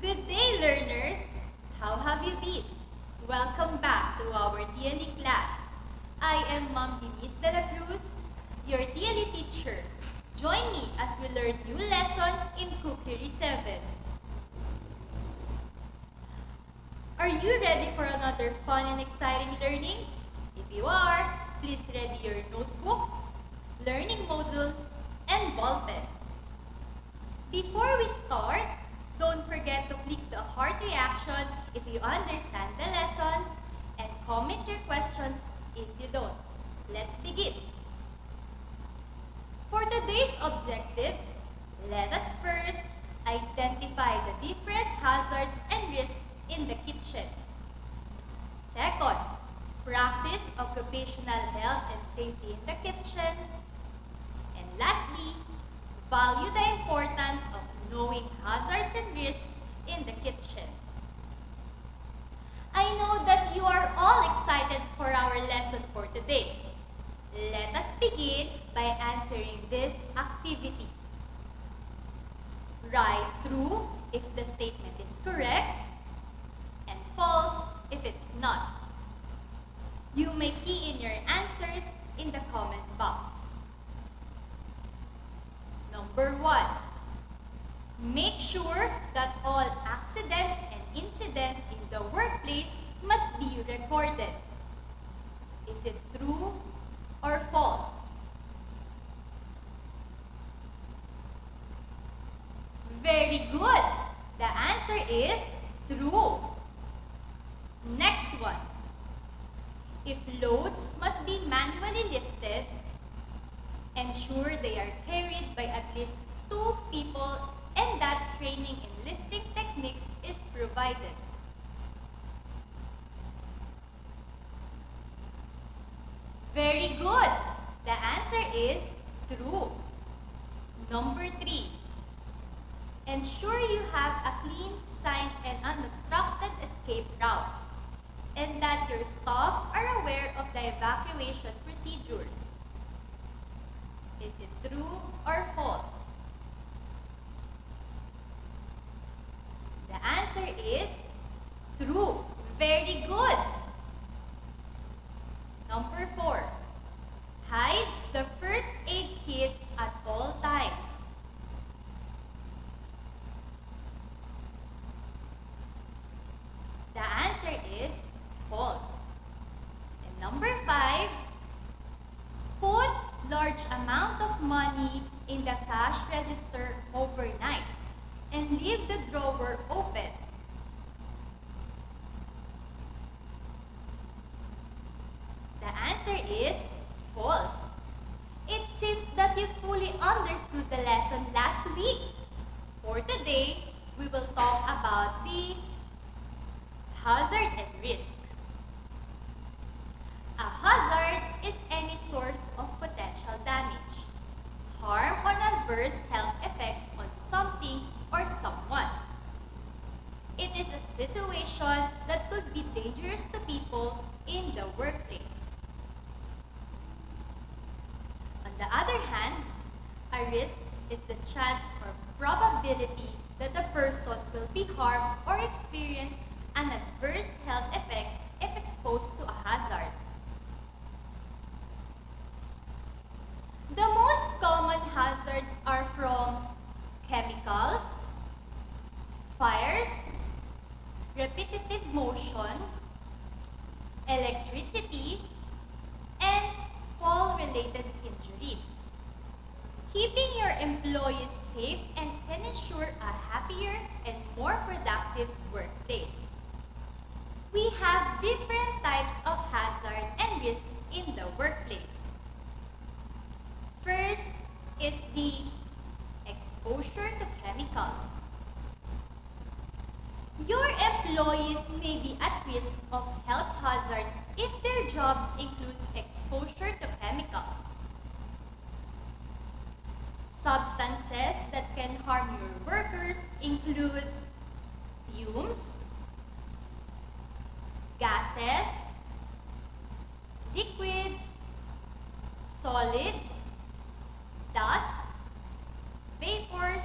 Good day, learners! How have you been? Welcome back to our Dela class. I am Ma'am Denice Dela Cruz, your Dela teacher. Join me as we learn new lesson in Cookery 7. Are you ready for another fun and exciting learning? If you are, please ready your notebook, learning module, and ball pen. Before we start, don't forget to click the heart reaction if you understand the lesson and comment your questions if you don't. Let's begin. For today's objectives, let us first identify the different hazards and risks in the kitchen. Second, practice occupational health and safety in the kitchen. And lastly, value the importance of knowing hazards and risks in the kitchen. I know that you are all excited for our lesson for today. Let us begin by answering this activity. Write true if the statement is correct and false if it's not. You may key in your answers in the comment box. Number 1. Make sure that all accidents and incidents in the workplace must be recorded. Is it true or false? Very good! The answer is true. Next one. If loads must be manually lifted, ensure they are carried by at least 2 people and that training in lifting techniques is provided. Very good! The answer is true. Number 3. Ensure you have a clean, signed, and unobstructed escape routes, and that your staff are aware of the evacuation procedures. Is it true or false? The answer is true. Very good. Number 4. Hide the first aid kit at all times. The answer is false. And number 5. Put large amount of money in the cash register overnight and leave the drawer open. The answer is false. It seems that you fully understood the lesson last week. For today, we will talk about the hazard and risk. A hazard is any source of potential damage, harm, or adverse health effects on something or someone. It is a situation that could be dangerous to people in the workplace. On the other hand, a risk is the chance or probability that a person will be harmed or experience an adverse health effect if exposed to a hazard. The most common hazards are from chemicals, fires, repetitive motion, electricity, and fall-related injuries. Keeping your employees safe and can ensure a happier and more productive workplace. We have different types of hazard and risk in the workplace. First is the exposure to chemicals. Your employees may be at risk of health hazards if their jobs include exposure to chemicals. Substances that can harm your workers include fumes, gases, liquids, solids, dust, vapors,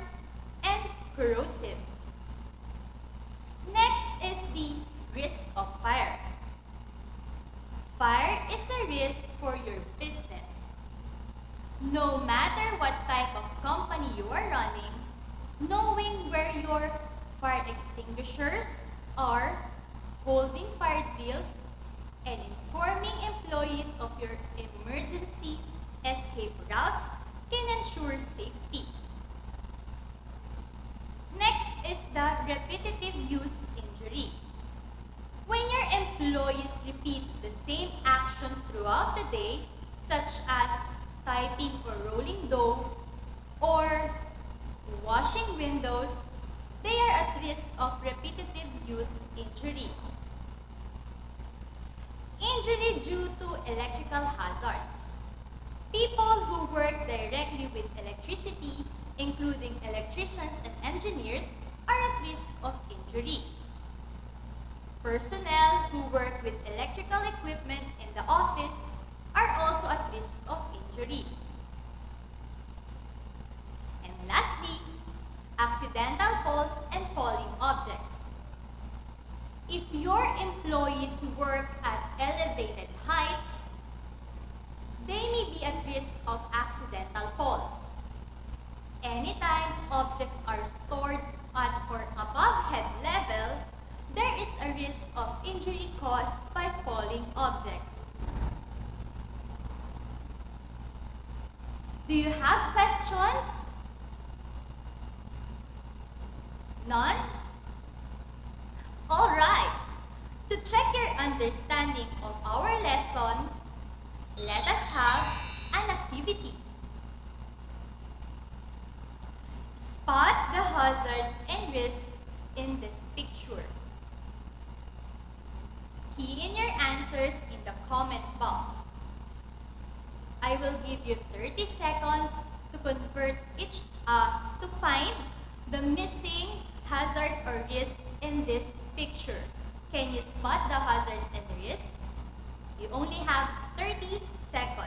and corrosives. fire. Fire is a risk for your business. No matter what type of company you are running, knowing where your fire extinguishers are, holding fire drills, and informing employees of your emergency escape routes can ensure safety. Next is the repetitive use injury. When your employees repeat the same actions throughout the day, such as typing or rolling dough, or washing windows, they are at risk of repetitive use injury. Injury due to electrical hazards. People who work directly with electricity, including electricians and engineers, are at risk of injury. Personnel who work with electrical equipment in the office are also at risk of injury. And lastly, accidental falls and falling objects. If your employees work at elevated heights, they may be at risk of accidental falls. Anytime objects are stored at or above head level, there is a risk of injury caused by falling objects. Do you have questions? None? Alright, to check your understanding of our lesson, let us have an activity. Spot the hazards and risks in this picture. Key in your answers in the comment box. I will give you 30 seconds to convert to find the missing hazards or risks in this picture. Can you spot the hazards and the risks? You only have 30 seconds.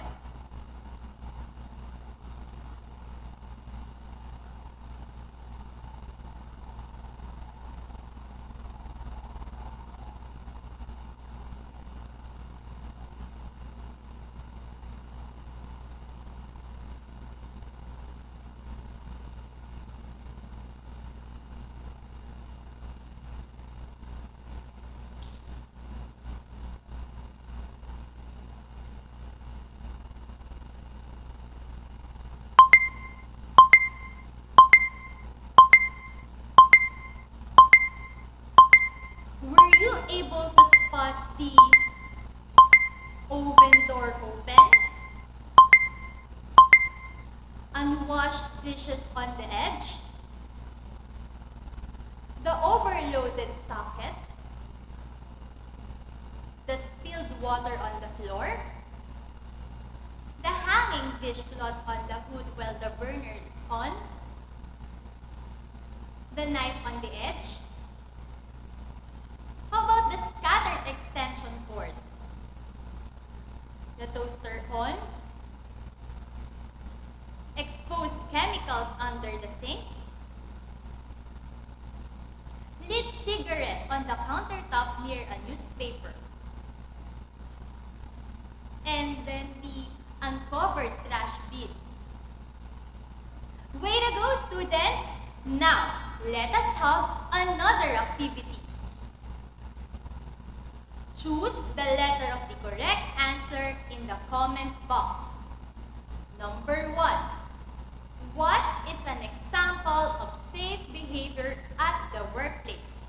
Were you able to spot the oven door open? Unwashed dishes on the edge? The overloaded socket? The spilled water on the floor? The hanging dishcloth on the hood while the burner is on? The knife on the edge? How about the scattered extension cord? The toaster on? Exposed chemicals under the sink? Lit cigarette on the countertop near a newspaper? And then the uncovered trash bin. Way to go, students! Now, let us have another activity. Choose the letter of the correct answer in the comment box. Number 1. What is an example of safe behavior at the workplace?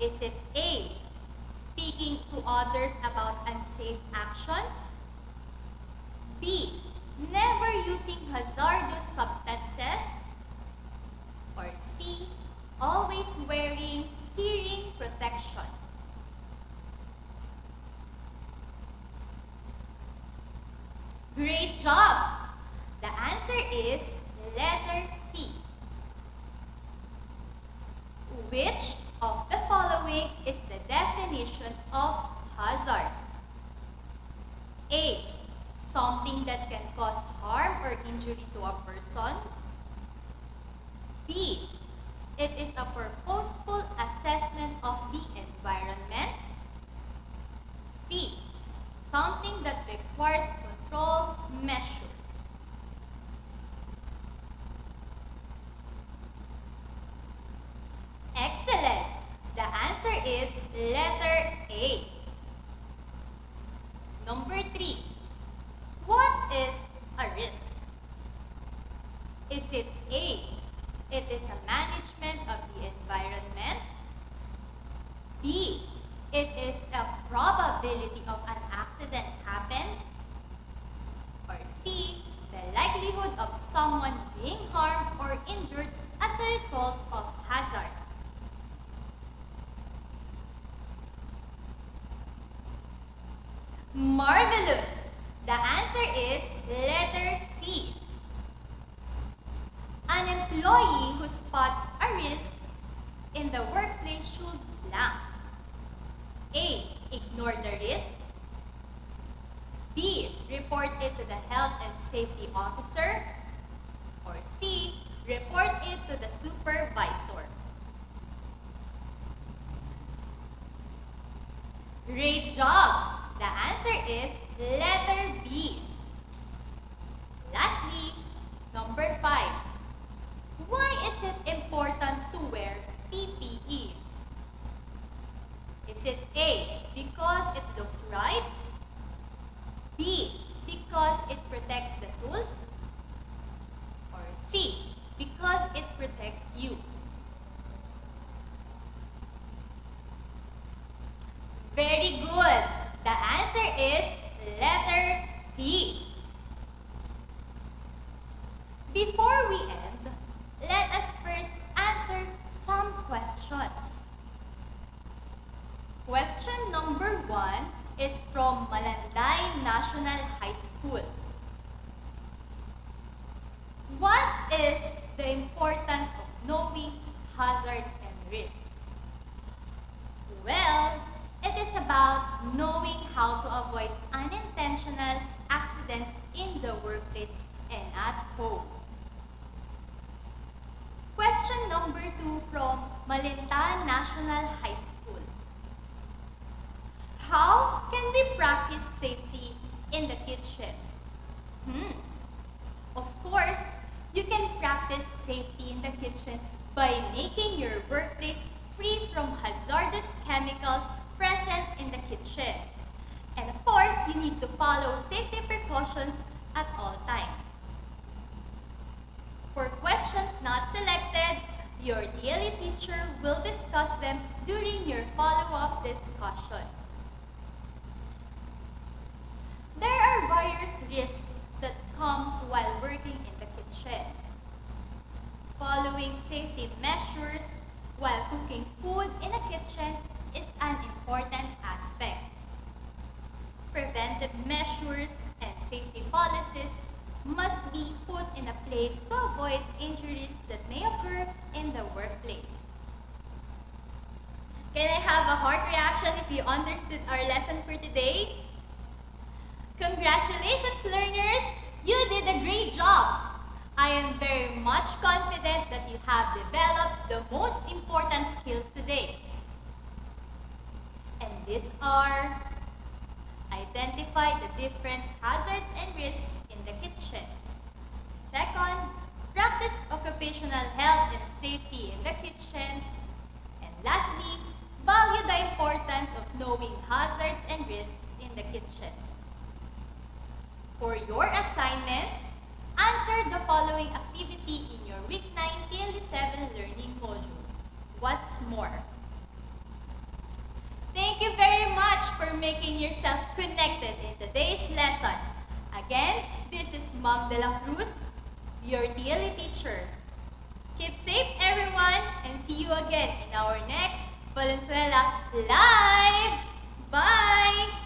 Is it A, speaking to others about unsafe actions? B, never using hazardous substances? Or C, always wearing hearing protection? Great job! The answer is letter C. Which of the following is the definition of hazard? A, something that can cause harm or injury to a person. B, it is a purposeful assessment of the environment. something that requires control, measure. Excellent! The answer is letter A. Number 3. What is a risk? Is it A? It is a management of the environment. B. It is a probability of an accident happen. Or C. The likelihood of someone being harmed or injured as a result of hazard. Marvelous! The answer is letter C. An employee who spots a risk in the workplace should blank. A. Ignore the risk. B. Report it to the health and safety officer. Or C. Report it to the supervisor. Great job! The answer is letter B. Lastly, number 5. Why is it important to wear PPE? Is it A, because it looks right? B, because it protects the tools? Or C, because it protects you? Very good! The answer is letter C. Before we end, let us first answer some questions. Question number 1 is from Dalandanan National High School. What is the importance of knowing hazard and risk? Well, it is about knowing how to avoid unintentional accidents in the workplace and at home. Question number 2 from Malinta National High School. How can we practice safety in the kitchen? Of course, you can practice safety in the kitchen by making your workplace free from hazardous chemicals present in the kitchen. And of course, you need to follow safety precautions at all times. For questions not selected, your daily teacher will discuss them during your follow-up discussion. There are various risks that comes while working in the kitchen. Following safety measures while cooking food in a kitchen is an important aspect. Preventive measures and safety policies must be put in a place to avoid injuries that may occur in the workplace. Can I have a heart reaction if you understood our lesson for today? Congratulations, learners! You did a great job! I am very much confident that you have developed the most important skills today. And these are: identify the different hazards and risks in the kitchen. Second, practice occupational health and safety in the kitchen. And lastly, value the importance of knowing hazards and risks in the kitchen. For your assignment, answer the following activity in your Week 9 TL7 learning module. What's more? Thank you very much for making yourself connected in today's lesson. Again, this is Ma'am Dela Cruz, your daily teacher. Keep safe, everyone, and see you again in our next Valenzuela Live! Bye!